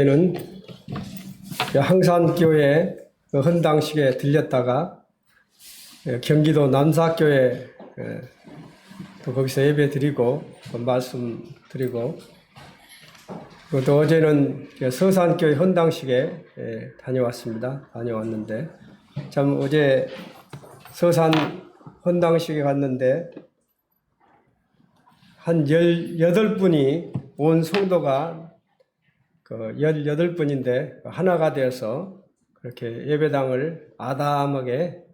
는 항산교회 헌당식에 들렸다가 경기도 남사교회 또 거기서 예배 드리고 말씀 드리고 또 어제는 서산교회 헌당식에 다녀왔는데 참 어제 서산 헌당식에 갔는데 한 18분이 온 성도가 18분인데 하나가 되어서 그렇게 예배당을 아담하게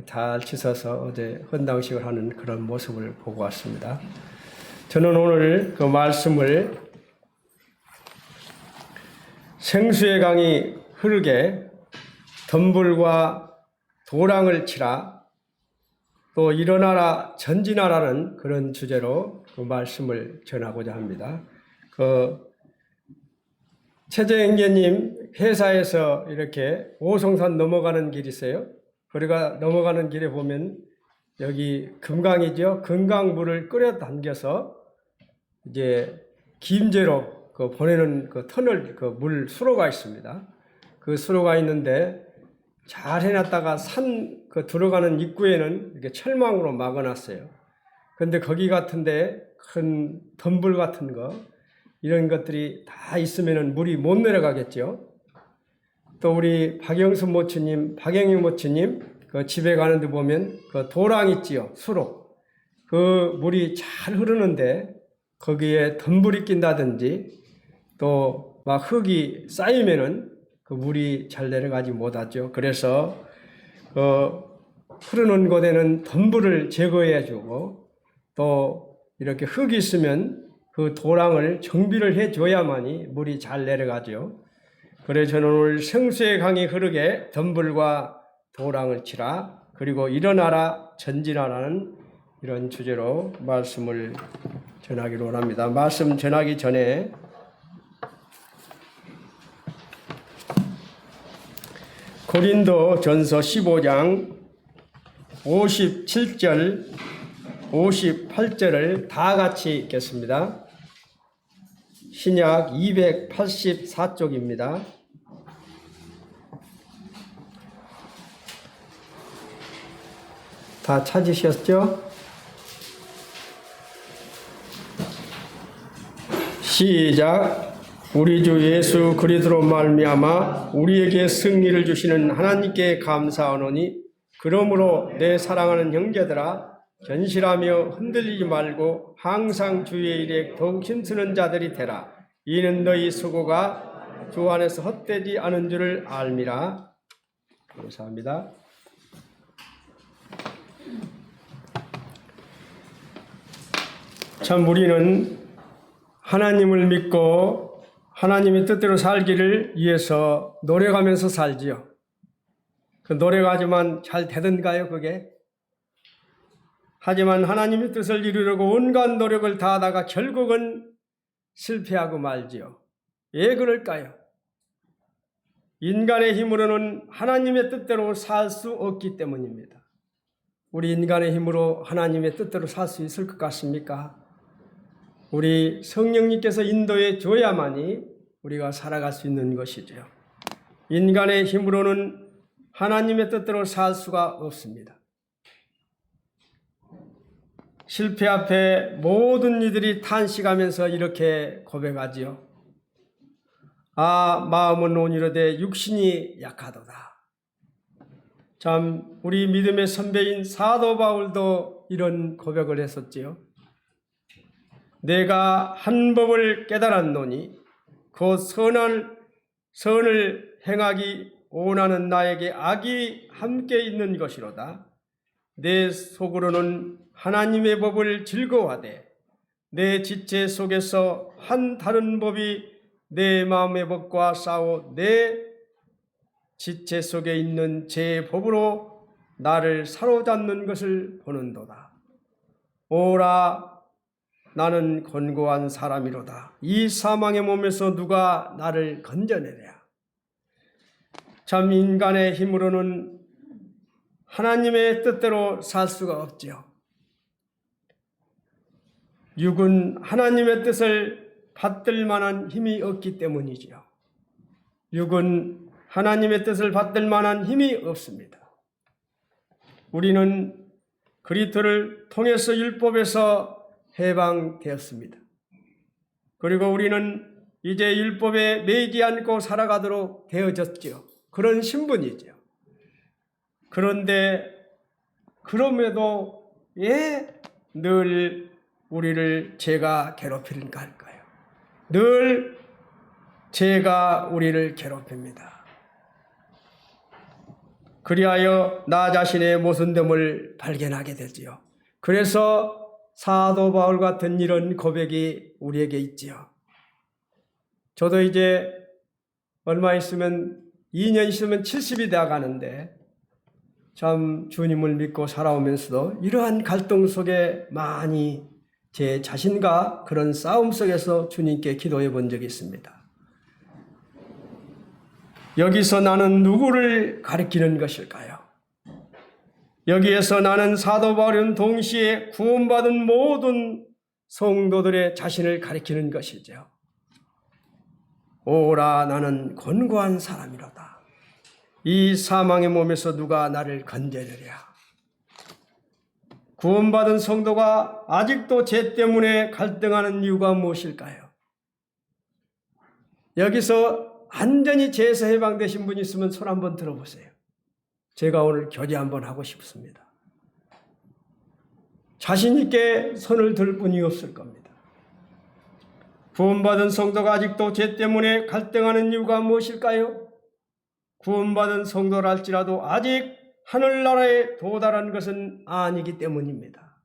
잘 치서서 어제 헌당식을 하는 그런 모습을 보고 왔습니다. 저는 오늘 그 말씀을 생수의 강이 흐르게 덤불과 도랑을 치라 또 일어나라 전진하라는 그런 주제로 그 말씀을 전하고자 합니다. 최재행제님 회사에서 이렇게 오송산 넘어가는 길이 있어요. 거기가 넘어가는 길에 보면 여기 금강이죠. 금강물을 끌어 당겨서 이제 김제로 보내는 터널 물 수로가 있습니다. 그 수로가 있는데 잘 해놨다가 산 들어가는 입구에는 이렇게 철망으로 막아놨어요. 그런데 거기 같은데 큰 덤불 같은 거 이런 것들이 다 있으면 물이 못 내려가겠죠. 또 우리 박영수 모치님, 박영희 모치님 집에 가는데 보면 도랑 있지요, 수로. 그 물이 잘 흐르는데 거기에 덤불이 낀다든지 또 막 흙이 쌓이면은 그 물이 잘 내려가지 못하죠. 그래서 흐르는 곳에는 덤불을 제거해 주고 또 이렇게 흙이 있으면 그 도랑을 정비를 해줘야만이 물이 잘 내려가죠. 그래서 저는 오늘 생수의 강이 흐르게 덤불과 도랑을 치라 그리고 일어나라 전진하라는 이런 주제로 말씀을 전하기로 원합니다. 말씀 전하기 전에 고린도 전서 15장 57절 58절을 다 같이 읽겠습니다. 신약 284쪽입니다. 다 찾으셨죠? 시작. 우리 주 예수 그리스도로 말미암아 우리에게 승리를 주시는 하나님께 감사하노니 그러므로 내 사랑하는 형제들아 견실하며 흔들리지 말고 항상 주의 일에 더욱 힘쓰는 자들이 되라. 이는 너희 수고가 주 안에서 헛되지 않은 줄을 알미라. 감사합니다. 참 우리는 하나님을 믿고 하나님의 뜻대로 살기를 위해서 노력하면서 살지요. 그 노력하지만 잘 되던가요, 그게? 하지만 하나님의 뜻을 이루려고 온갖 노력을 다하다가 결국은 실패하고 말지요. 왜 그럴까요? 인간의 힘으로는 하나님의 뜻대로 살 수 없기 때문입니다. 우리 인간의 힘으로 하나님의 뜻대로 살 수 있을 것 같습니까? 우리 성령님께서 인도해 줘야만이 우리가 살아갈 수 있는 것이죠. 인간의 힘으로는 하나님의 뜻대로 살 수가 없습니다. 실패 앞에 모든 이들이 탄식하면서 이렇게 고백하지요. 아, 마음은 온유로되 육신이 약하도다. 참 우리 믿음의 선배인 사도 바울도 이런 고백을 했었지요. 내가 한 법을 깨달았노니 곧 선을 행하기 원하는 나에게 악이 함께 있는 것이로다. 내 속으로는 하나님의 법을 즐거워하되 내 지체 속에서 한 다른 법이 내 마음의 법과 싸워 내 지체 속에 있는 제 법으로 나를 사로잡는 것을 보는도다. 오라 나는 곤고한 사람이로다. 이 사망의 몸에서 누가 나를 건져내랴. 참 인간의 힘으로는 하나님의 뜻대로 살 수가 없지요. 육은 하나님의 뜻을 받들 만한 힘이 없기 때문이지요. 육은 하나님의 뜻을 받들 만한 힘이 없습니다. 우리는 그리스도를 통해서 율법에서 해방되었습니다. 그리고 우리는 이제 율법에 매이지 않고 살아가도록 되어졌죠. 그런 신분이죠. 그런데 그럼에도 왜 늘 우리를 죄가 괴롭히는가 할까요? 늘 죄가 우리를 괴롭힙니다. 그리하여 나 자신의 모순됨을 발견하게 되지요. 그래서 사도 바울 같은 이런 고백이 우리에게 있지요. 저도 이제 얼마 있으면 2년 있으면 70이 되어 가는데 참 주님을 믿고 살아오면서도 이러한 갈등 속에 많이 제 자신과 그런 싸움 속에서 주님께 기도해 본 적이 있습니다. 여기서 나는 누구를 가리키는 것일까요? 여기에서 나는 사도 바울은 동시에 구원받은 모든 성도들의 자신을 가리키는 것이죠. 오라 나는 곤고한 사람이로다. 이 사망의 몸에서 누가 나를 건져내랴. 구원받은 성도가 아직도 죄 때문에 갈등하는 이유가 무엇일까요? 여기서 완전히 죄에서 해방되신 분이 있으면 손 한번 들어보세요. 제가 오늘 교제 한번 하고 싶습니다. 자신 있게 손을 들 분이 없을 겁니다. 구원받은 성도가 아직도 죄 때문에 갈등하는 이유가 무엇일까요? 구원받은 성도랄지라도 아직 하늘나라에 도달한 것은 아니기 때문입니다.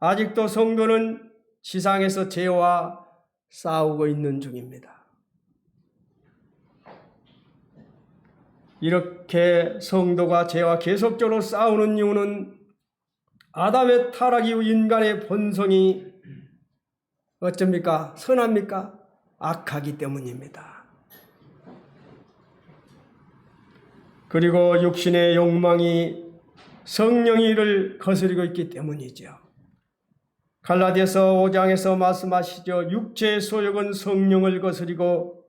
아직도 성도는 지상에서 죄와 싸우고 있는 중입니다. 이렇게 성도가 죄와 계속적으로 싸우는 이유는 아담의 타락 이후 인간의 본성이 어쩝니까? 선합니까? 악하기 때문입니다. 그리고 육신의 욕망이 성령의 일을 거스르고 있기 때문이죠. 갈라디아서 5장에서 말씀하시죠. 육체의 소욕은 성령을 거스리고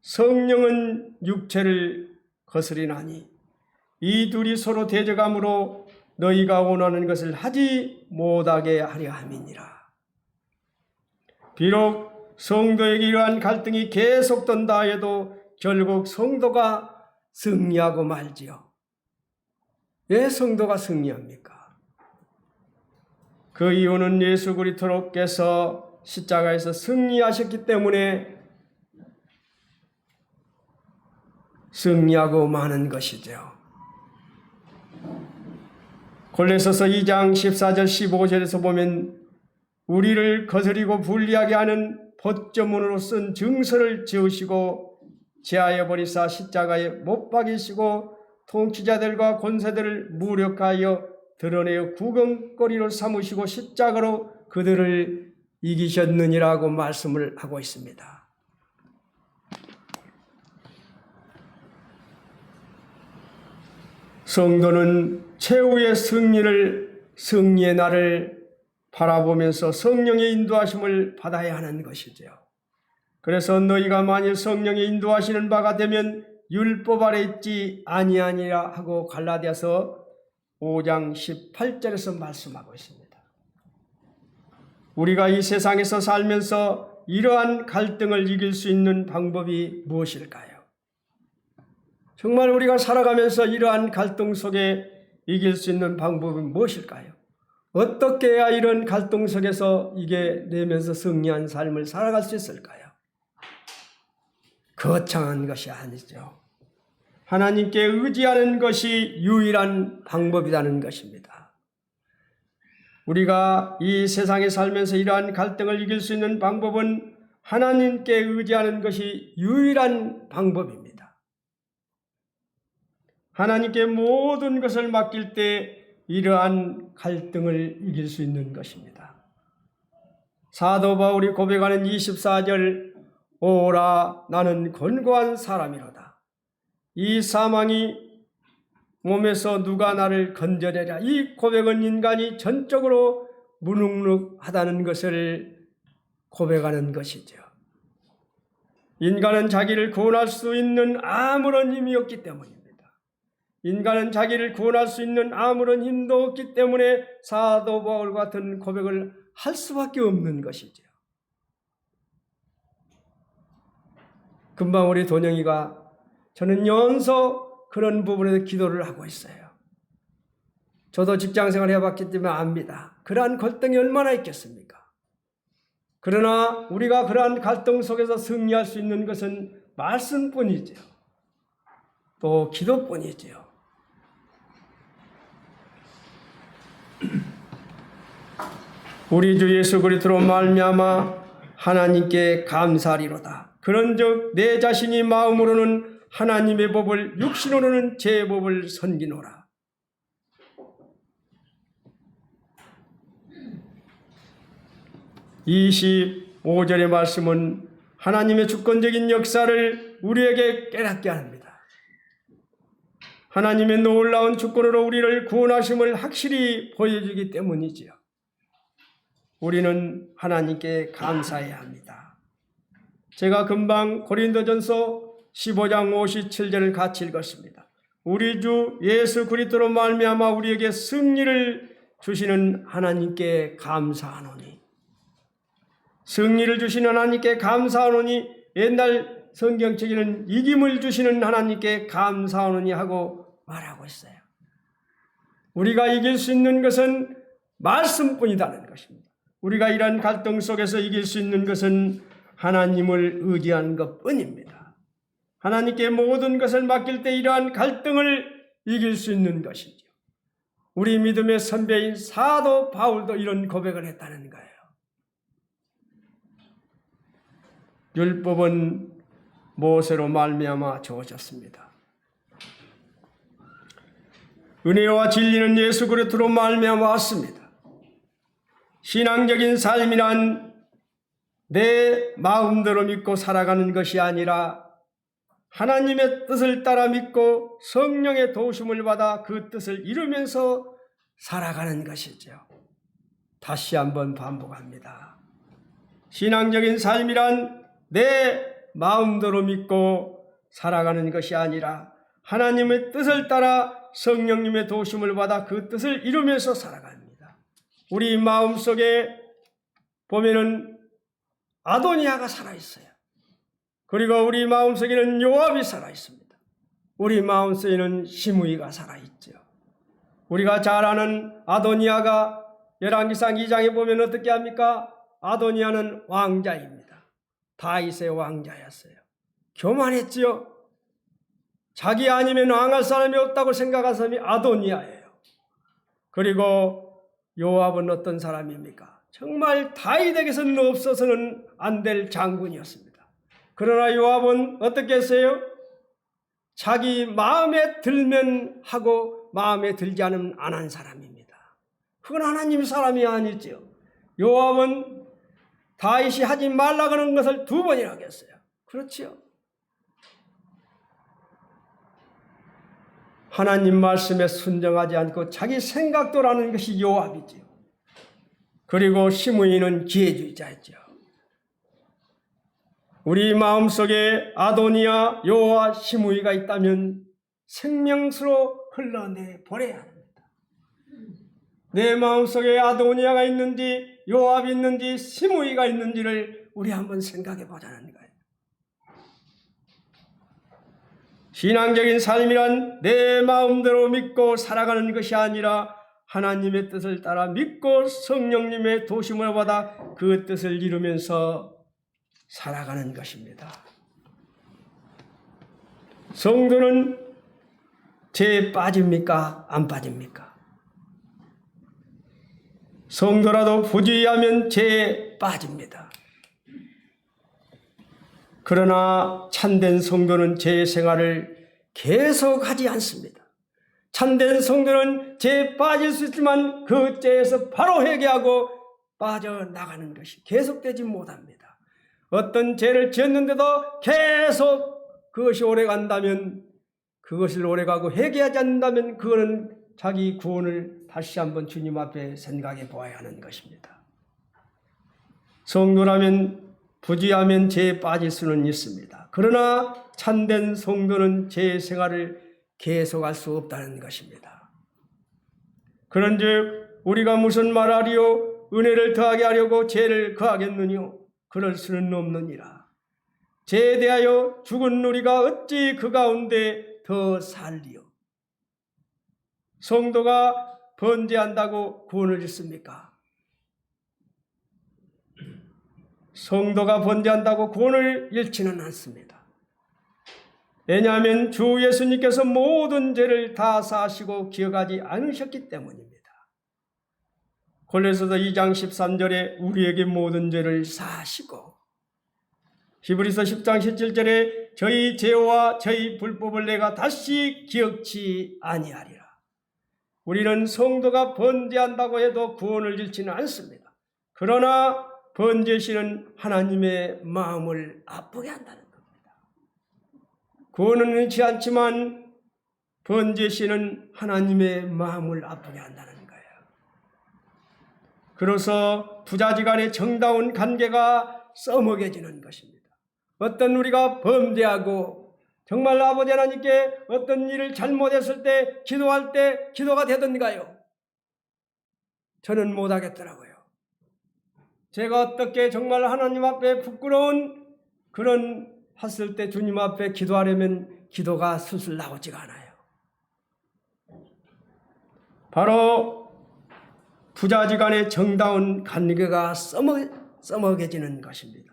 성령은 육체를 거스리나니 이 둘이 서로 대적함으로 너희가 원하는 것을 하지 못하게 하려 함이니라. 비록 성도에게 이러한 갈등이 계속된다 해도 결국 성도가 승리하고 말지요. 왜 성도가 승리합니까? 그 이유는 예수 그리스도께서 십자가에서 승리하셨기 때문에 승리하고 마는 것이죠. 골로새서 2장 14절 15절에서 보면 우리를 거스리고 불리하게 하는 법조문으로 쓴 증서를 지으시고 제하여 버리사 십자가에 못 박이시고 통치자들과 권세들을 무력하여 드러내어 구경거리로 삼으시고 십자가로 그들을 이기셨느니라고 말씀을 하고 있습니다. 성도는 최후의 승리의 날을 바라보면서 성령의 인도하심을 받아야 하는 것이죠. 그래서 너희가 만일 성령의 인도하시는 바가 되면 율법 아래 있지 아니하니라 하고 갈라디아서 5장 18절에서 말씀하고 있습니다. 우리가 이 세상에서 살면서 이러한 갈등을 이길 수 있는 방법이 무엇일까요? 정말 우리가 살아가면서 이러한 갈등 속에 이길 수 있는 방법이 무엇일까요? 어떻게 해야 이런 갈등 속에서 이겨내면서 승리한 삶을 살아갈 수 있을까요? 거창한 것이 아니죠. 하나님께 의지하는 것이 유일한 방법이라는 것입니다. 우리가 이 세상에 살면서 이러한 갈등을 이길 수 있는 방법은 하나님께 의지하는 것이 유일한 방법입니다. 하나님께 모든 것을 맡길 때 이러한 갈등을 이길 수 있는 것입니다. 사도 바울이 고백하는 24절 오라 나는 곤고한 사람이로다. 이 사망이 몸에서 누가 나를 건져내랴. 이 고백은 인간이 전적으로 무능력하다는 것을 고백하는 것이죠. 인간은 자기를 구원할 수 있는 아무런 힘이 없기 때문입니다. 인간은 자기를 구원할 수 있는 아무런 힘도 없기 때문에 사도 바울 같은 고백을 할 수밖에 없는 것이죠. 금방 우리 돈영이가 저는 연서 그런 부분에서 기도를 하고 있어요. 저도 직장생활 해봤기 때문에 압니다. 그러한 갈등이 얼마나 있겠습니까? 그러나 우리가 그러한 갈등 속에서 승리할 수 있는 것은 말씀뿐이죠. 또 기도뿐이죠. 우리 주 예수 그리스도로 말미암아 하나님께 감사리로다. 그런즉 내 자신이 마음으로는 하나님의 법을, 육신으로는 제 법을 섬기노라. (25절의) 말씀은 하나님의 주권적인 역사를 우리에게 깨닫게 합니다. 하나님의 놀라운 주권으로 우리를 구원하심을 확실히 보여주기 때문이지요. 우리는 하나님께 감사해야 합니다. 제가 금방 고린도전서 15장 57절을 같이 읽었습니다. 우리 주 예수 그리스도로 말미암아 우리에게 승리를 주시는 하나님께 감사하노니. 승리를 주시는 하나님께 감사하노니, 옛날 성경책에는 이김을 주시는 하나님께 감사하노니 하고 말하고 있어요. 우리가 이길 수 있는 것은 말씀뿐이라는 것입니다. 우리가 이런 갈등 속에서 이길 수 있는 것은 하나님을 의지한 것뿐입니다. 하나님께 모든 것을 맡길 때 이러한 갈등을 이길 수 있는 것이죠. 우리 믿음의 선배인 사도 바울도 이런 고백을 했다는 거예요. 율법은 모세로 말미암아 주어졌습니다. 은혜와 진리는 예수 그리스도로 말미암아 왔습니다. 신앙적인 삶이란 내 마음대로 믿고 살아가는 것이 아니라 하나님의 뜻을 따라 믿고 성령의 도우심을 받아 그 뜻을 이루면서 살아가는 것이죠. 다시 한번 반복합니다. 신앙적인 삶이란 내 마음대로 믿고 살아가는 것이 아니라 하나님의 뜻을 따라 성령님의 도우심을 받아 그 뜻을 이루면서 살아갑니다. 우리 마음속에 보면은 아도니아가 살아있어요. 그리고 우리 마음속에는 요압이 살아있습니다. 우리 마음속에는 시므이가 살아있죠. 우리가 잘 아는 아도니아가 열왕기상 2장에 보면 어떻게 합니까? 아도니아는 왕자입니다. 다윗의 왕자였어요. 교만했지요. 자기 아니면 왕할 사람이 없다고 생각한 사람이 아도니아예요. 그리고 요압은 어떤 사람입니까? 정말 다윗에게서는 없어서는 안 될 장군이었습니다. 그러나 요압은 어떻게 했어요? 자기 마음에 들면 하고 마음에 들지 않으면 안 한 사람입니다. 그건 하나님 사람이 아니죠. 요압은 다윗이 하지 말라 그러는 것을 2번이나 하겠어요. 그렇지요. 하나님 말씀에 순종하지 않고 자기 생각대로 하는 것이 요압이지요. 그리고 시므이는 기회주의자였죠. 우리 마음속에 아도니아, 요아, 시므이가 있다면 생명수로 흘러내보내야 합니다. 내 마음속에 아도니아가 있는지 요압이 있는지 시므이가 있는지를 우리 한번 생각해 보자는 거예요. 신앙적인 삶이란 내 마음대로 믿고 살아가는 것이 아니라 하나님의 뜻을 따라 믿고 성령님의 도심을 받아 그 뜻을 이루면서 살아가는 것입니다. 성도는 죄에 빠집니까? 안 빠집니까? 성도라도 부주의하면 죄에 빠집니다. 그러나 참된 성도는 죄 생활을 계속하지 않습니다. 참된 성도는 죄에 빠질 수 있지만 그 죄에서 바로 회개하고 빠져나가는 것이 계속되지 못합니다. 어떤 죄를 지었는데도 계속 그것이 오래간다면, 그것을 오래가고 회개하지 않는다면 그거는 자기 구원을 다시 한번 주님 앞에 생각해 보아야 하는 것입니다. 성도라면 부지하면 죄에 빠질 수는 있습니다. 그러나 참된 성도는 죄 생활을 계속할 수 없다는 것입니다. 그런즉 우리가 무슨 말하리요? 은혜를 더하게 하려고 죄를 거하겠느뇨? 그럴 수는 없느니라. 죄에 대하여 죽은 우리가 어찌 그 가운데 더 살리요? 성도가 번제한다고 구원을 얻습니까? 성도가 번제한다고 구원을 잃지는 않습니다. 왜냐하면 주 예수님께서 모든 죄를 다 사하시고 기억하지 않으셨기 때문입니다. 골로새서 2장 13절에 우리에게 모든 죄를 사하시고, 히브리서 10장 17절에 저희 죄와 저희 불법을 내가 다시 기억치 아니하리라. 우리는 성도가 번제한다고 해도 구원을 잃지는 않습니다. 그러나 번제시는 하나님의 마음을 아프게 한다는 겁니다. 구원은 잃지 않지만 번제시는 하나님의 마음을 아프게 한다는 거예요. 그래서 부자지간의 정다운 관계가 써먹여지는 것입니다. 어떤 우리가 범죄하고 정말 아버지 하나님께 어떤 일을 잘못했을 때 기도할 때 기도가 되던가요? 저는 못하겠더라고요. 제가 어떻게 정말 하나님 앞에 부끄러운 그런 했을 때 주님 앞에 기도하려면 기도가 술술 나오지가 않아요. 바로 부자지간의 정다운 관계가 써먹여지는 것입니다.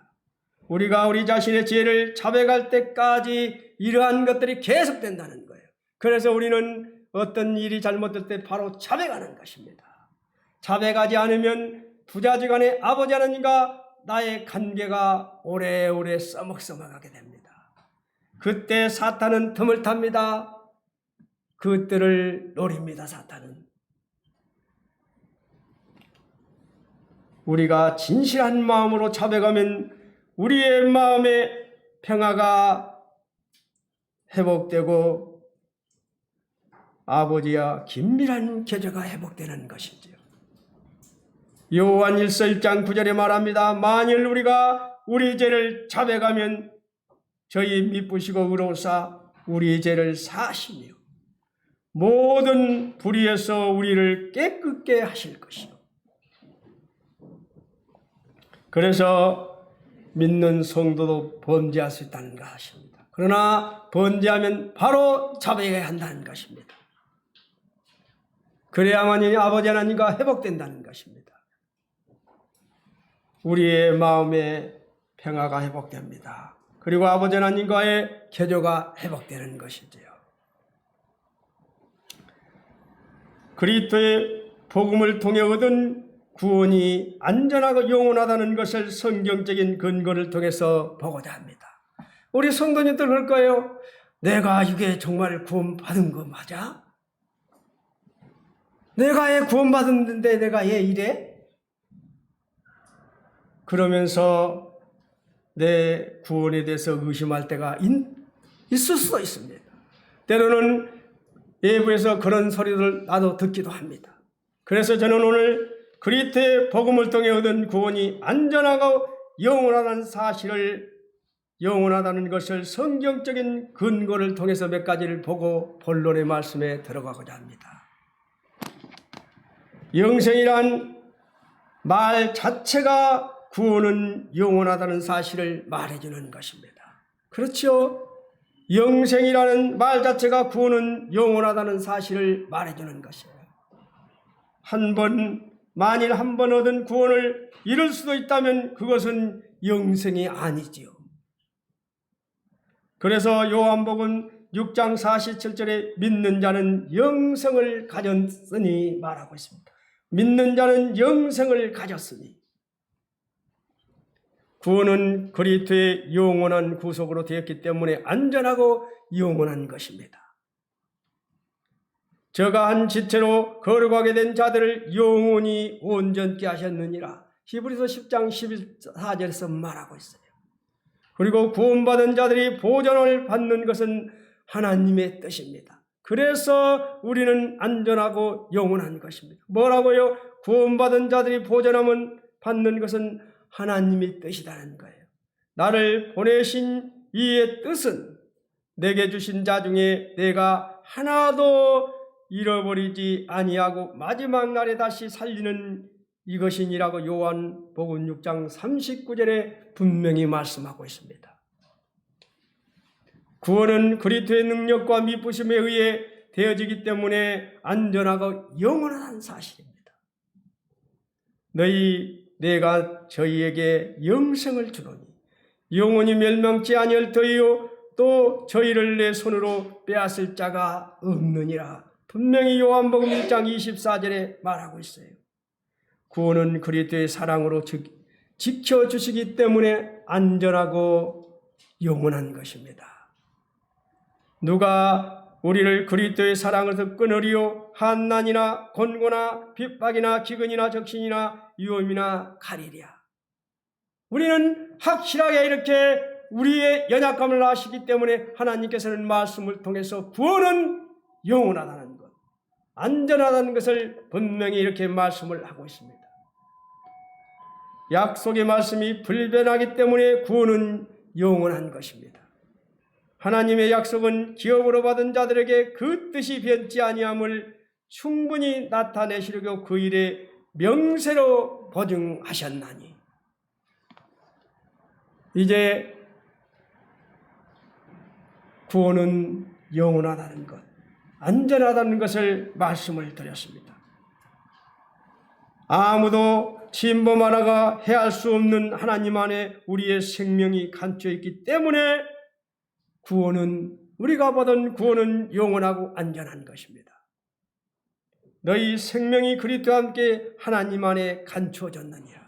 우리가 우리 자신의 죄를 자백할 때까지 이러한 것들이 계속된다는 거예요. 그래서 우리는 어떤 일이 잘못될 때 바로 자백하는 것입니다. 자백하지 않으면 부자지간의 아버지 하나님과 나의 관계가 오래오래 써먹써먹하게 됩니다. 그때 사탄은 틈을 탑니다. 그때를 노립니다. 사탄은. 우리가 진실한 마음으로 자백하면 우리의 마음의 평화가 회복되고 아버지와 긴밀한 교제가 회복되는 것이지요. 요한 1서 1장 9절에 말합니다. 만일 우리가 우리 죄를 자백하면 저희 미쁘시고 의로우사 우리 죄를 사하시며 모든 불의에서 우리를 깨끗게 하실 것이요. 그래서 믿는 성도도 번제할 수 있다는 것입니다. 그러나 번제하면 바로 자백해야 한다는 것입니다. 그래야만이 아버지 하나님과 회복된다는 것입니다. 우리의 마음의 평화가 회복됩니다. 그리고 아버지 하나님과의 교제가 회복되는 것이지요. 그리스도의 복음을 통해 얻은 구원이 안전하고 영원하다는 것을 성경적인 근거를 통해서 보고자 합니다. 우리 성도님들 그럴 거예요. 내가 이게 정말 구원받은 거 맞아? 내가 구원받았는데 내가 이래? 그러면서 내 구원에 대해서 의심할 때가 있을 수도 있습니다. 때로는 외부에서 그런 소리를 나도 듣기도 합니다. 그래서 저는 오늘 그리스도의 복음을 통해 얻은 구원이 안전하고 영원하다는 것을 성경적인 근거를 통해서 몇 가지를 보고 본론의 말씀에 들어가고자 합니다. 영생이란 말 자체가 구원은 영원하다는 사실을 말해주는 것입니다. 그렇죠? 영생이라는 말 자체가 구원은 영원하다는 사실을 말해주는 것이에요. 만일 한 번 얻은 구원을 잃을 수도 있다면 그것은 영생이 아니지요. 그래서 요한복음 6장 47절에 믿는 자는 영생을 가졌으니 말하고 있습니다. 믿는 자는 영생을 가졌으니. 구원은 그리스도의 영원한 구속으로 되었기 때문에 안전하고 영원한 것입니다. 저가 한 지체로 거룩하게 된 자들을 영원히 온전케 하셨느니라. 히브리서 10장 14절에서 말하고 있어요. 그리고 구원받은 자들이 보전을 받는 것은 하나님의 뜻입니다. 그래서 우리는 안전하고 영원한 것입니다. 뭐라고요? 구원받은 자들이 보전함은 받는 것은 하나님의 뜻이라는 거예요. 나를 보내신 이의 뜻은 내게 주신 자 중에 내가 하나도 잃어버리지 아니하고 마지막 날에 다시 살리는 이것이니라고 요한복음 6장 39절에 분명히 말씀하고 있습니다. 구원은 그리스도의 능력과 미쁘심에 의해 되어지기 때문에 안전하고 영원한 사실입니다. 내가 저희에게 영생을 주노니 영원히 멸망치 아니할 터이요 또 저희를 내 손으로 빼앗을 자가 없느니라. 분명히 요한복음 1장 24절에 말하고 있어요. 구원은 그리스도의 사랑으로 지켜주시기 때문에 안전하고 영원한 것입니다. 누가 우리를 그리스도의 사랑에서 끊으리요? 환난이나 곤고나 핍박이나 기근이나 적신이나 위험이나 가리랴. 우리는 확실하게 이렇게 우리의 연약함을 아시기 때문에 하나님께서는 말씀을 통해서 구원은 영원하다는 것, 안전하다는 것을 분명히 이렇게 말씀을 하고 있습니다. 약속의 말씀이 불변하기 때문에 구원은 영원한 것입니다. 하나님의 약속은 기업으로 받은 자들에게 그 뜻이 변치 아니함을 충분히 나타내시려고 그 일에 명세로 보증하셨나니 이제 구원은 영원하다는 것, 안전하다는 것을 말씀을 드렸습니다. 아무도 침범 하나가 해할 수 없는 하나님 안에 우리의 생명이 갇혀 있기 때문에 우리가 받은 구원은 영원하고 안전한 것입니다. 너희 생명이 그리스도와 함께 하나님 안에 감추어졌느니라.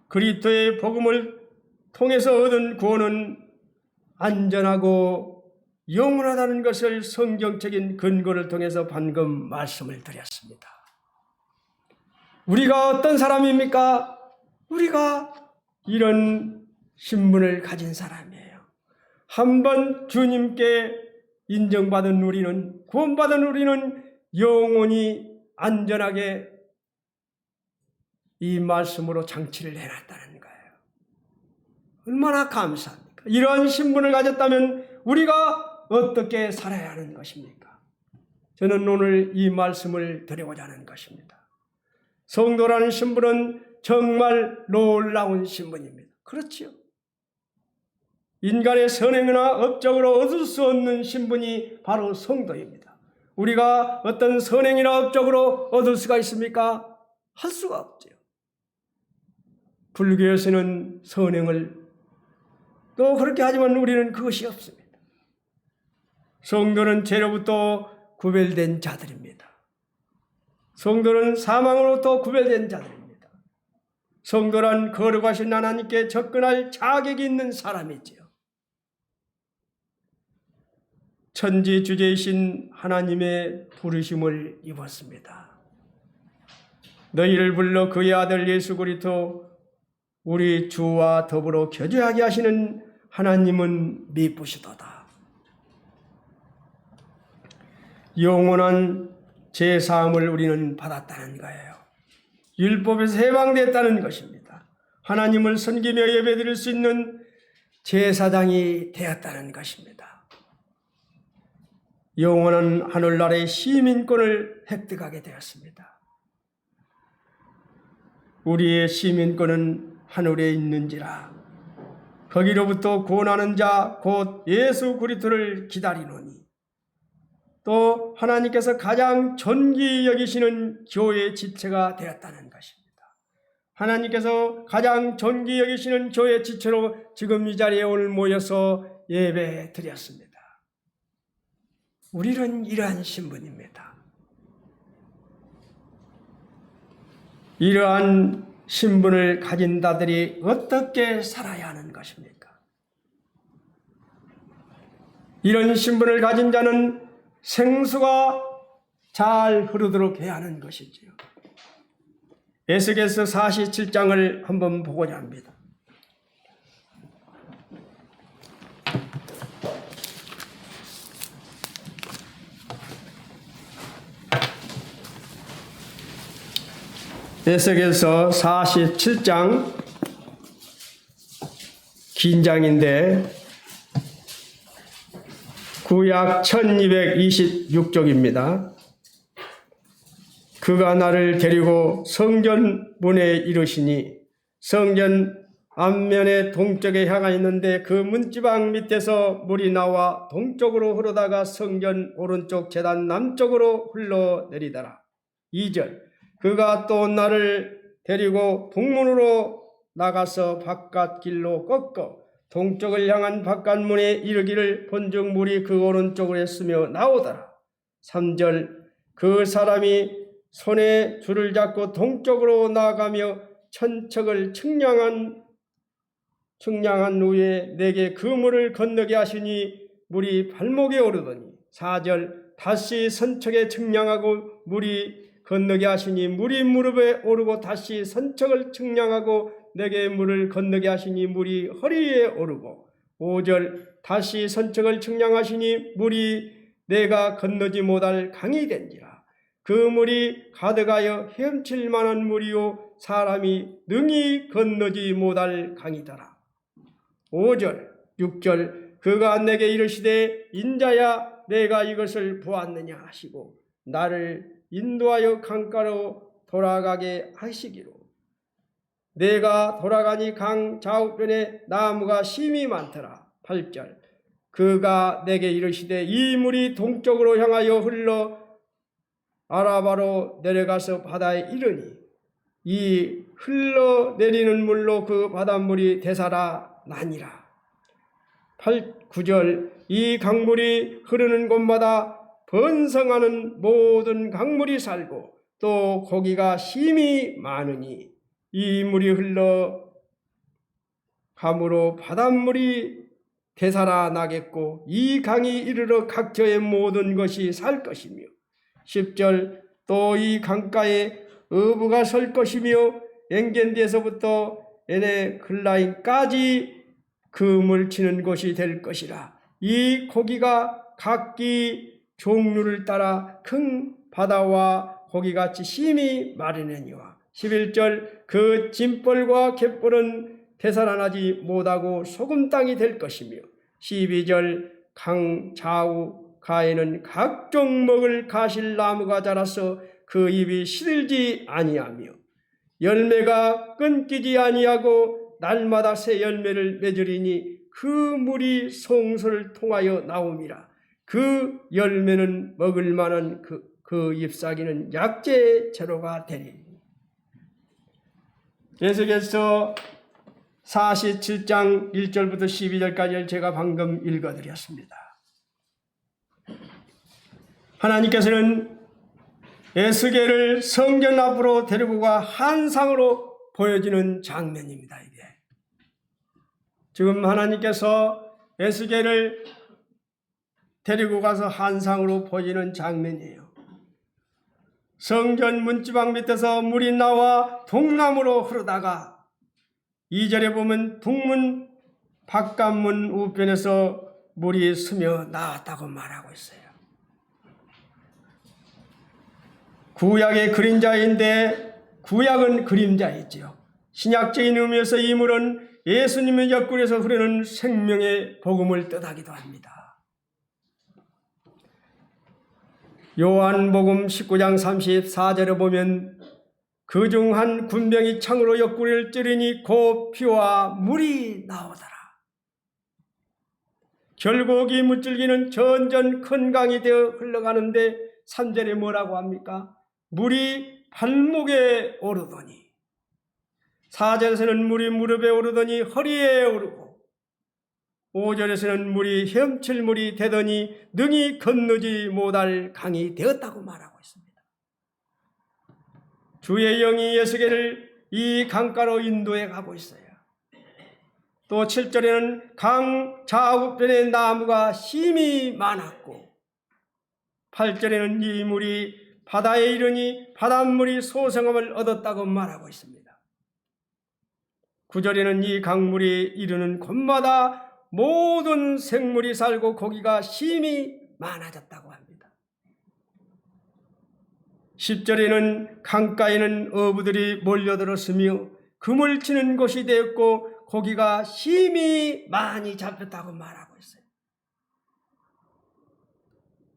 그리스도의 복음을 통해서 얻은 구원은 안전하고 영원하다는 것을 성경적인 근거를 통해서 방금 말씀을 드렸습니다. 우리가 어떤 사람입니까? 우리가 이런 신분을 가진 사람이에요. 한번 주님께 인정받은 우리는, 구원받은 우리는 영원히 안전하게 이 말씀으로 장치를 해놨다는 거예요. 얼마나 감사합니까? 이러한 신분을 가졌다면 우리가 어떻게 살아야 하는 것입니까? 저는 오늘 이 말씀을 드리고자 하는 것입니다. 성도라는 신분은 정말 놀라운 신분입니다. 그렇지요. 인간의 선행이나 업적으로 얻을 수 없는 신분이 바로 성도입니다. 우리가 어떤 선행이나 업적으로 얻을 수가 있습니까? 할 수가 없죠. 불교에서는 선행을 또 그렇게 하지만 우리는 그것이 없습니다. 성도는 죄로부터 구별된 자들입니다. 성도는 사망으로부터 구별된 자들입니다. 성도란 거룩하신 하나님께 접근할 자격이 있는 사람이지요. 천지주제이신 하나님의 부르심을 입었습니다. 너희를 불러 그의 아들 예수 그리스도 우리 주와 더불어 교제하게 하시는 하나님은 미쁘시도다. 영원한 제사함을 우리는 받았다는 거예요. 율법에서 해방됐다는 것입니다. 하나님을 섬기며 예배드릴 수 있는 제사장이 되었다는 것입니다. 영원한 하늘나라의 시민권을 획득하게 되었습니다. 우리의 시민권은 하늘에 있는지라 거기로부터 구원하는 자 곧 예수 그리스도를 기다리노니 또 하나님께서 가장 존귀히 여기시는 교회의 지체가 되었다는 것입니다. 하나님께서 가장 존귀히 여기시는 교회의 지체로 지금 이 자리에 오늘 모여서 예배 드렸습니다. 우리는 이러한 신분입니다. 이러한 신분을 가진 자들이 어떻게 살아야 하는 것입니까? 이런 신분을 가진 자는 생수가 잘 흐르도록 해야 하는 것이지요. 에스겔서 47장을 한번 보고자 합니다. 에스겔서 47장 긴 장인데 구약 1226쪽입니다. 그가 나를 데리고 성전 문에 이르시니 성전 앞면에 동쪽에 향하 있는데 그 문지방 밑에서 물이 나와 동쪽으로 흐르다가 성전 오른쪽 제단 남쪽으로 흘러내리더라. 2절 그가 또 나를 데리고 북문으로 나가서 바깥 길로 꺾어 동쪽을 향한 바깥문에 이르기를 본즉 물이 그 오른쪽으로 했으며 나오더라. 3절 그 사람이 손에 줄을 잡고 동쪽으로 나아가며 천척을 측량한 후에 내게 그 물을 건너게 하시니 물이 발목에 오르더니 4절 다시 선척에 측량하고 물이 건너게 하시니 물이 무릎에 오르고 다시 선척을 측량하고 내게 물을 건너게 하시니 물이 허리에 오르고 5절 다시 선척을 측량하시니 물이 내가 건너지 못할 강이 된지라. 그 물이 가득하여 헤엄칠 만한 물이요 사람이 능히 건너지 못할 강이더라. 5절 6절 그가 내게 이르시되 인자야 내가 이것을 보았느냐 하시고 나를 인도하여 강가로 돌아가게 하시기로 내가 돌아가니 강 좌우편에 나무가 심이 많더라. 8절 그가 내게 이르시되 이 물이 동쪽으로 향하여 흘러 아라바로 내려가서 바다에 이르니 이 흘러내리는 물로 그 바닷물이 되살아 나니라. 9절 이 강물이 흐르는 곳마다 번성하는 모든 강물이 살고 또 고기가 심이 많으니 이 물이 흘러 함으로 바닷물이 되살아 나겠고 이 강이 이르러 각처의 모든 것이 살 것이며 10절 또 이 강가에 어부가 설 것이며 엔겐디에서부터 에네글라임까지 금을 치는 곳이 될 것이라. 이 고기가 각기 종류를 따라 큰 바다와 고기같이 심히 마르느니와 11절 그 짐벌과 갯벌은 되살아나지 못하고 소금 땅이 될 것이며 12절 강 좌우 가에는 각종 먹을 가실나무가 자라서 그 잎이 시들지 아니하며 열매가 끊기지 아니하고 날마다 새 열매를 맺으리니 그 물이 송소를 통하여 나옴이라. 그 열매는 먹을 만한 그 잎사귀는 약재 재료가 되리니. 에스겔서 47장 1절부터 12절까지를 제가 방금 읽어드렸습니다. 하나님께서는 에스겔을 성전 앞으로 데리고 가 환상으로 보여지는 장면입니다. 이게 지금 하나님께서 에스겔을 데리고 가서 환상으로 보여지는 장면이에요. 성전 문지방 밑에서 물이 나와 동남으로 흐르다가 2절에 보면 북문 바깥문 우편에서 물이 스며 나왔다고 말하고 있어요. 구약의 그림자인데 구약은 그림자이지요. 신약적인 의미에서 이 물은 예수님의 옆구리에서 흐르는 생명의 복음을 뜻하기도 합니다. 요한복음 19장 34절에 보면 그중 한 군병이 창으로 옆구리를 찌르니 곧 피와 물이 나오더라. 결국 이 물줄기는 점점 큰 강이 되어 흘러가는데 3절에 뭐라고 합니까? 물이 발목에 오르더니 4절에서는 물이 무릎에 오르더니 허리에 오르고 5절에서는 물이 헤엄칠 물이 되더니 능히 건너지 못할 강이 되었다고 말하고 있습니다. 주의 영이 에스겔을 이 강가로 인도해 가고 있어요. 또 7절에는 강 좌우편에 나무가 심이 많았고 8절에는 이 물이 바다에 이르니 바닷물이 소성함을 얻었다고 말하고 있습니다. 9절에는 이 강물이 이르는 곳마다 모든 생물이 살고 고기가 심히 많아졌다고 합니다. 10절에는 강가에는 어부들이 몰려들었으며 금을 치는 곳이 되었고 고기가 심히 많이 잡혔다고 말하고 있어요.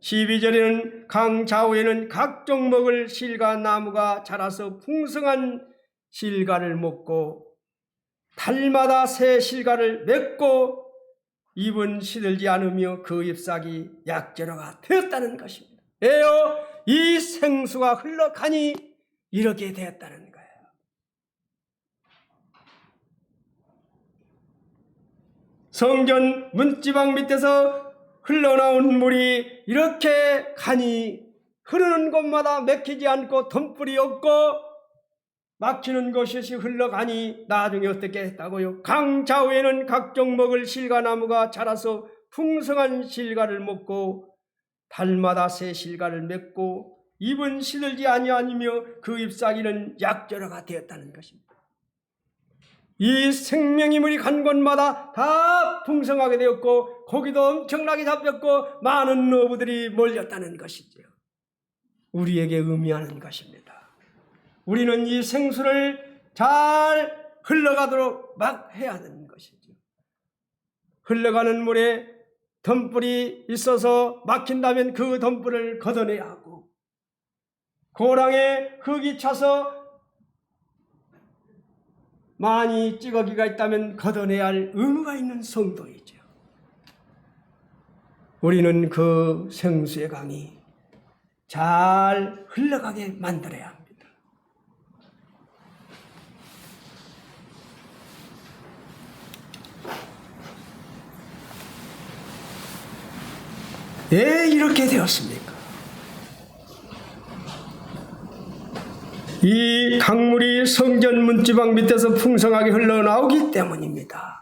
12절에는 강 좌우에는 각종 먹을 실과 나무가 자라서 풍성한 실과를 먹고 달마다 새 실과를 맺고 입은 시들지 않으며 그 잎사귀 약재로가 되었다는 것입니다. 왜요? 이 생수가 흘러가니 이렇게 되었다는 거예요. 성전 문지방 밑에서 흘러나온 물이 이렇게 가니 흐르는 곳마다 막히지 않고 덤불이 없고 막히는 곳이 흘러가니 나중에 어떻게 했다고요? 강 좌우에는 각종 먹을 실과 나무가 자라서 풍성한 실과를 먹고 달마다 새 실과를 맺고 입은 시들지 아니하며 그 잎사귀는 약재로가 되었다는 것입니다. 이 생명의 물이 간 곳마다 다 풍성하게 되었고 고기도 엄청나게 잡혔고 많은 어부들이 몰렸다는 것이죠. 우리에게 의미하는 것입니다. 우리는 이 생수를 잘 흘러가도록 막 해야 되는 것이죠. 흘러가는 물에 덤불이 있어서 막힌다면 그 덤불을 걷어내야 하고 고랑에 흙이 차서 많이 찌꺼기가 있다면 걷어내야 할 의무가 있는 성도이죠. 우리는 그 생수의 강이 잘 흘러가게 만들어야 합니다. 왜 이렇게 되었습니까? 이 강물이 성전 문지방 밑에서 풍성하게 흘러나오기 때문입니다.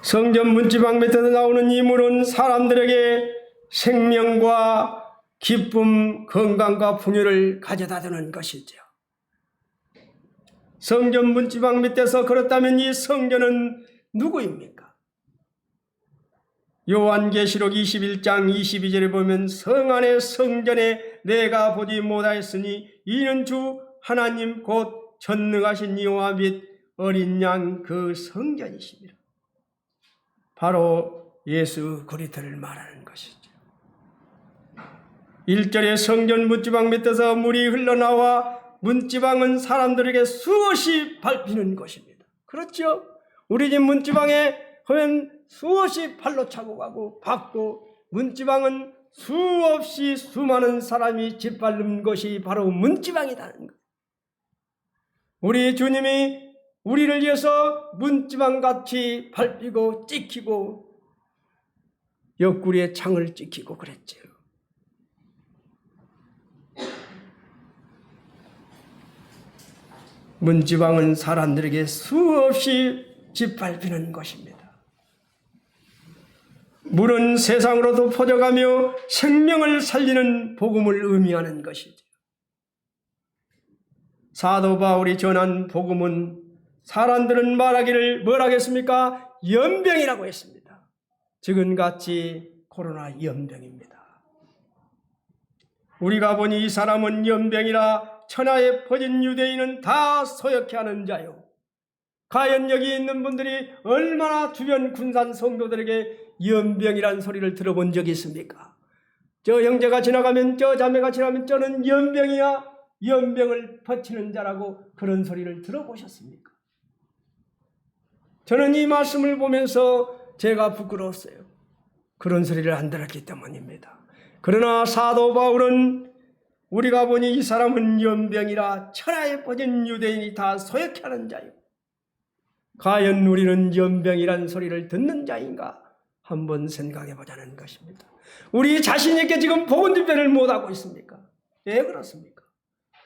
성전 문지방 밑에서 나오는 이 물은 사람들에게 생명과 기쁨, 건강과 풍요를 가져다 주는 것이죠. 성전 문지방 밑에서 그렇다면 이 성전은 누구입니까? 요한계시록 21장 22절에 보면 성 안의 성전에 내가 보지 못하였으니 이는 주 하나님 곧 전능하신 여호와 및 어린 양 그 성전이십니다. 바로 예수 그리스도를 말하는 것이죠. 1절에 성전 문지방 밑에서 물이 흘러나와 문지방은 사람들에게 수없이 밟히는 것입니다. 그렇죠? 우리 집 문지방에 보면 수없이 발로 차고 가고 밟고 문지방은 수없이 수많은 사람이 짓밟는 것이 바로 문지방이라는 것. 우리 주님이 우리를 위해서 문지방같이 밟히고 찍히고 옆구리에 창을 찍히고 그랬죠. 문지방은 사람들에게 수없이 짓밟히는 것입니다. 물은 세상으로도 퍼져가며 생명을 살리는 복음을 의미하는 것이죠. 사도 바울이 전한 복음은 사람들은 말하기를 뭐라 했습니까? 연병이라고 했습니다. 지금같이 코로나 연병입니다. 우리가 보니 이 사람은 연병이라 천하에 퍼진 유대인은 다 소욕해 하는 자요. 과연 여기 있는 분들이 얼마나 주변 군산 성도들에게 연병이란 소리를 들어본 적이 있습니까? 저 형제가 지나가면 저 자매가 지나가면 저는 연병이야, 연병을 퍼치는 자라고 그런 소리를 들어보셨습니까? 저는 이 말씀을 보면서 제가 부끄러웠어요. 그런 소리를 안 들었기 때문입니다. 그러나 사도 바울은 우리가 보니 이 사람은 연병이라 천하에 퍼진 유대인이 다 소욕해 하는 자요. 과연 우리는 연병이란 소리를 듣는 자인가? 한번 생각해 보자는 것입니다. 우리 자신에게 지금 복음 집회를 못하고 있습니까? 왜 그렇습니까?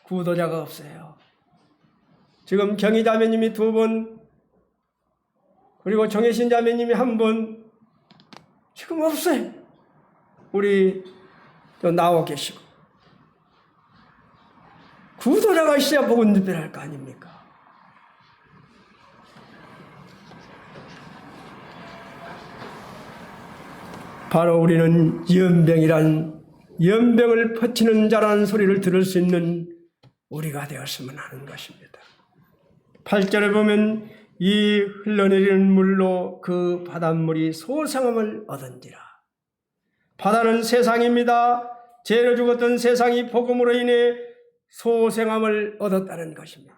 구도자가 없어요. 지금 경희 자매님이 2분, 그리고 정혜신 자매님이 1분, 지금 없어요. 우리 또 나와 계시고. 구도자가 있어야 복음 집회를 할 거 아닙니까? 바로 우리는 연병이란 연병을 퍼치는 자라는 소리를 들을 수 있는 우리가 되었으면 하는 것입니다. 8절에 보면 이 흘러내리는 물로 그 바닷물이 소성함을 얻은지라. 바다는 세상입니다. 죄로 죽었던 세상이 복음으로 인해 소생함을 얻었다는 것입니다.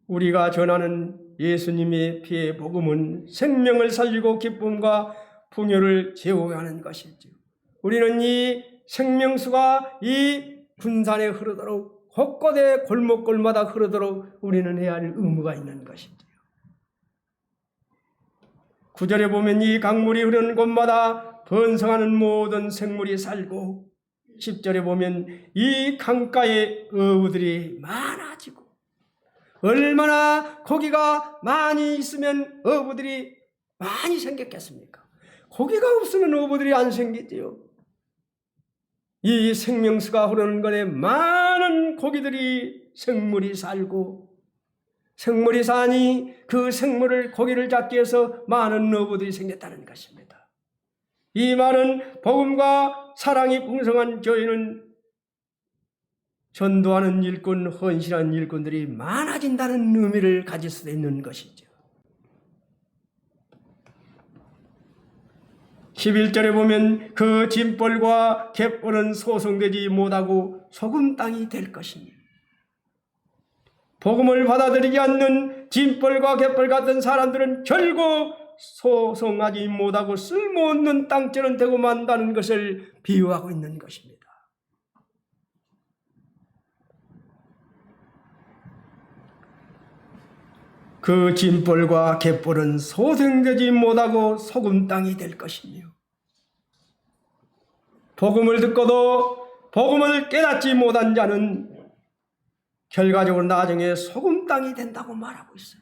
우리가 전하는 예수님의 피의 복음은 생명을 살리고 기쁨과 풍요를 제공하는 것이죠. 우리는 이 생명수가 이 군산에 흐르도록 곳곳에 골목골마다 흐르도록 우리는 해야 할 의무가 있는 것이지요. 9절에 보면 이 강물이 흐르는 곳마다 번성하는 모든 생물이 살고 10절에 보면 이 강가에 어부들이 많아지고 얼마나 고기가 많이 있으면 어부들이 많이 생겼겠습니까? 고기가 없으면 어부들이 안 생기지요. 이 생명수가 흐르는 곳에 많은 고기들이 생물이 살고 생물이 사니 그 생물을 고기를 잡기 위해서 많은 어부들이 생겼다는 것입니다. 이 많은 복음과 사랑이 풍성한 교회는 전도하는 일꾼, 헌신한 일꾼들이 많아진다는 의미를 가질 수도 있는 것이죠. 11절에 보면 그 짐벌과 갯벌은 소송되지 못하고 소금 땅이 될 것입니다. 복음을 받아들이지 않는 짐벌과 갯벌 같은 사람들은 결국 소송하지 못하고 쓸모없는 땅처럼 되고 만다는 것을 비유하고 있는 것입니다. 그 짐벌과 갯벌은 소생되지 못하고 소금 땅이 될 것이며 복음을 듣고도 복음을 깨닫지 못한 자는 결과적으로 나중에 소금 땅이 된다고 말하고 있어요.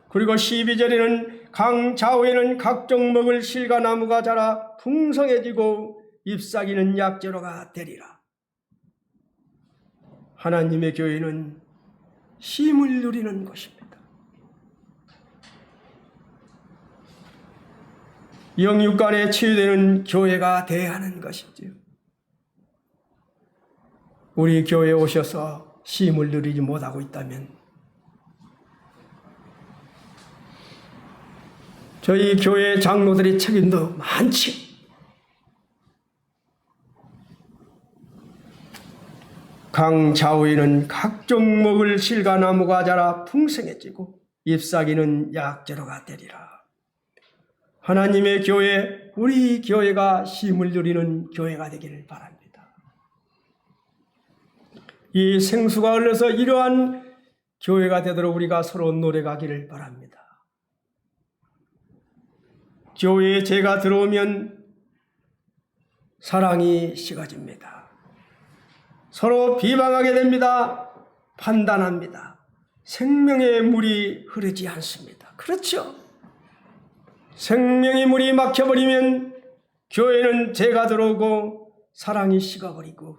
그리고 12절에는 강 좌우에는 각종 먹을 실과 나무가 자라 풍성해지고 잎사귀는 약재로가 되리라. 하나님의 교회는 쉼을 누리는 것입니다. 영육간에 치유되는 교회가 되어야 하는 것이지요. 우리 교회에 오셔서 쉼을 누리지 못하고 있다면 저희 교회 장로들의 책임도 많지. 강 좌우에는 각종 먹을 실과 나무가 자라 풍성해지고 잎사귀는 약재로가 되리라. 하나님의 교회, 우리 교회가 쉼을 누리는 교회가 되기를 바랍니다. 이 생수가 흘러서 이러한 교회가 되도록 우리가 서로 노력하기를 바랍니다. 교회에 죄가 들어오면 사랑이 식어집니다. 서로 비방하게 됩니다. 판단합니다. 생명의 물이 흐르지 않습니다. 그렇죠? 생명의 물이 막혀버리면 교회는 죄가 들어오고 사랑이 식어버리고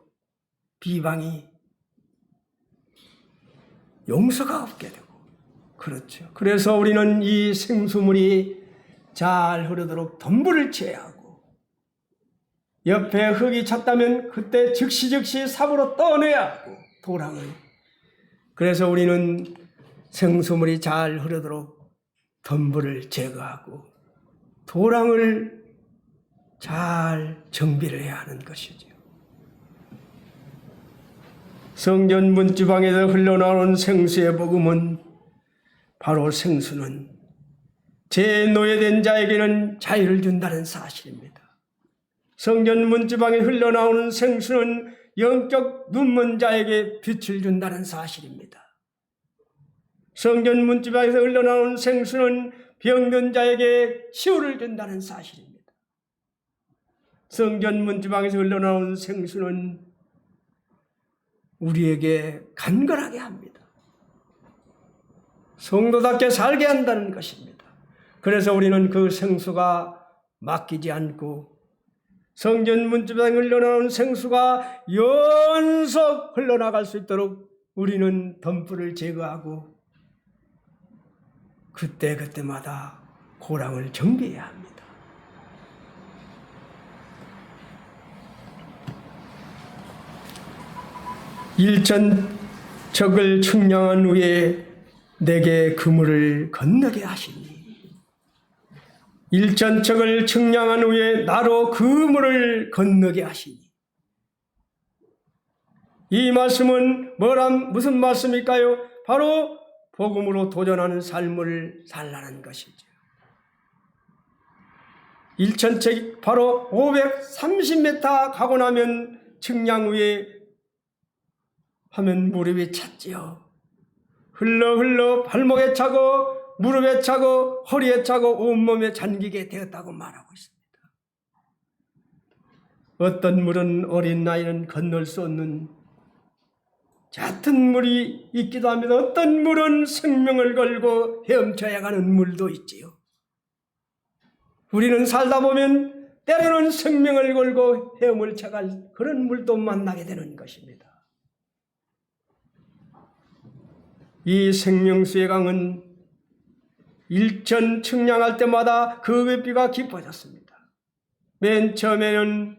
비방이 용서가 없게 되고 그렇죠. 그래서 우리는 이 생수물이 잘 흐르도록 덤불을 채야 하고 옆에 흙이 찼다면 그때 즉시 삽으로 떠내야 하고 도랑을. 그래서 우리는 생수물이 잘 흐르도록 덤불을 제거하고 도랑을 잘 정비를 해야 하는 것이죠. 성전 문지방에서 흘러나오는 생수의 복음은 바로 생수는 죄에 노예된 자에게는 자유를 준다는 사실입니다. 성전 문지방에 흘러나오는 생수는 영적 눈먼 자에게 빛을 준다는 사실입니다. 성전 문지방에서 흘러나오는 생수는 병든 자에게 치유를 준다는 사실입니다. 성전 문지방에서 흘러나오는 생수는 우리에게 간건하게 합니다. 성도답게 살게 한다는 것입니다. 그래서 우리는 그 생수가 맡기지 않고 성전 문지방에 흘러나오는 생수가 연속 흘러나갈 수 있도록 우리는 덤불을 제거하고 그때마다 고랑을 정비해야 합니다. 일천척을 측량한 후에 내게 그물을 건너게 하시니 일천척을 측량한 후에 나로 그물을 건너게 하시니 이 말씀은 무슨 말씀일까요? 바로 복음으로 도전하는 삶을 살라는 것이죠. 일천척 바로 530m 가고 나면 측량 후에 하면 무릎이 찼지요. 흘러 발목에 차고 무릎에 차고 허리에 차고 온몸에 잠기게 되었다고 말하고 있습니다. 어떤 물은 어린 나이는 건널 수 없는 얕은 물이 있기도 합니다. 어떤 물은 생명을 걸고 헤엄쳐야 가는 물도 있지요. 우리는 살다 보면 때로는 생명을 걸고 헤엄을 쳐갈 그런 물도 만나게 되는 것입니다. 이 생명수의 강은 일천 측량할 때마다 그 깊이가 깊어졌습니다. 맨 처음에는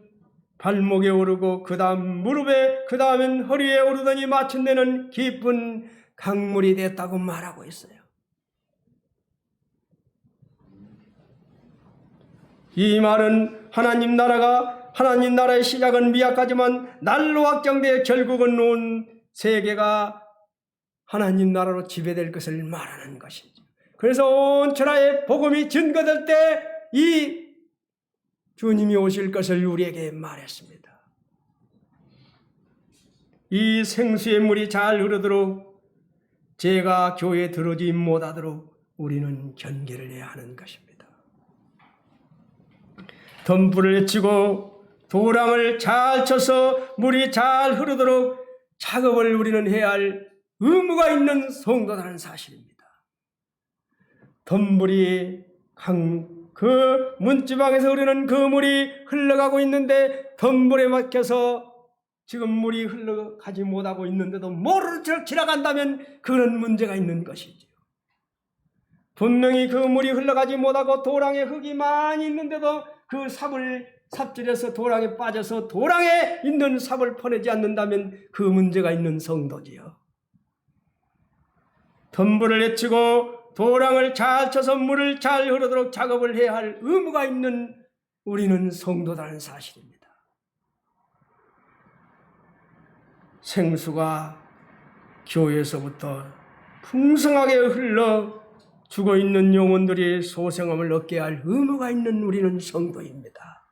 발목에 오르고 그 다음 무릎에 그 다음엔 허리에 오르더니 마침내는 깊은 강물이 됐다고 말하고 있어요. 이 말은 하나님 나라의 시작은 미약하지만 날로 확장되어 결국은 온 세계가 하나님 나라로 지배될 것을 말하는 것이죠. 그래서 온 천하에 복음이 증거될 때 이 주님이 오실 것을 우리에게 말했습니다. 이 생수의 물이 잘 흐르도록 죄가 교회에 들어오지 못하도록 우리는 경계를 해야 하는 것입니다. 덤불을 헤치고 도랑을 잘 쳐서 물이 잘 흐르도록 작업을 우리는 해야 할 의무가 있는 성도라는 사실입니다. 덤불이 그 문지방에서 흐르는 그 물이 흘러가고 있는데 덤불에 막혀서 지금 물이 흘러가지 못하고 있는데도 모르는 척 지나간다면 그런 문제가 있는 것이죠. 분명히 그 물이 흘러가지 못하고 도랑에 흙이 많이 있는데도 그 삽을 삽질해서 도랑에 빠져서 도랑에 있는 삽을 퍼내지 않는다면 그 문제가 있는 성도지요. 덤불을 헤치고 도랑을 잘 쳐서 물을 잘 흐르도록 작업을 해야 할 의무가 있는 우리는 성도라는 사실입니다. 생수가 교회에서부터 풍성하게 흘러 죽어있는 영혼들이 소생함을 얻게 할 의무가 있는 우리는 성도입니다.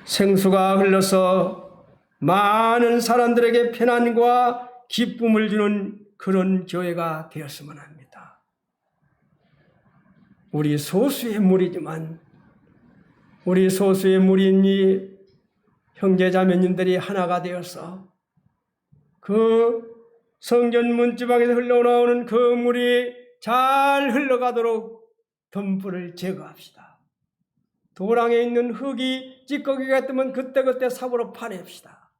생수가 흘러서 많은 사람들에게 편안과 기쁨을 주는 그런 교회가 되었으면 합니다. 우리 소수의 무리지만 우리 소수의 무리인 이 형제자매님들이 하나가 되어서 그 성전 문지방에서 흘러나오는 그 물이 잘 흘러가도록 덤불을 제거합시다. 도랑에 있는 흙이 찌꺼기가 뜨면 그때그때 삽으로 파냅시다.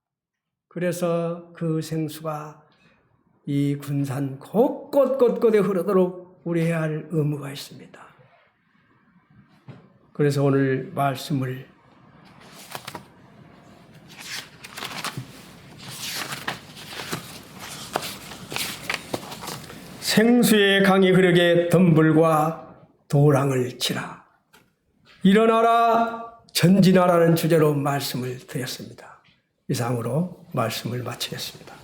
그래서 그 생수가 이 군산 곳곳곳곳에 흐르도록 우리 해야 할 의무가 있습니다. 그래서 오늘 말씀을 생수의 강이 흐르게 덤불과 도랑을 치라. 일어나라 전진하라는 주제로 말씀을 드렸습니다. 이상으로 말씀을 마치겠습니다.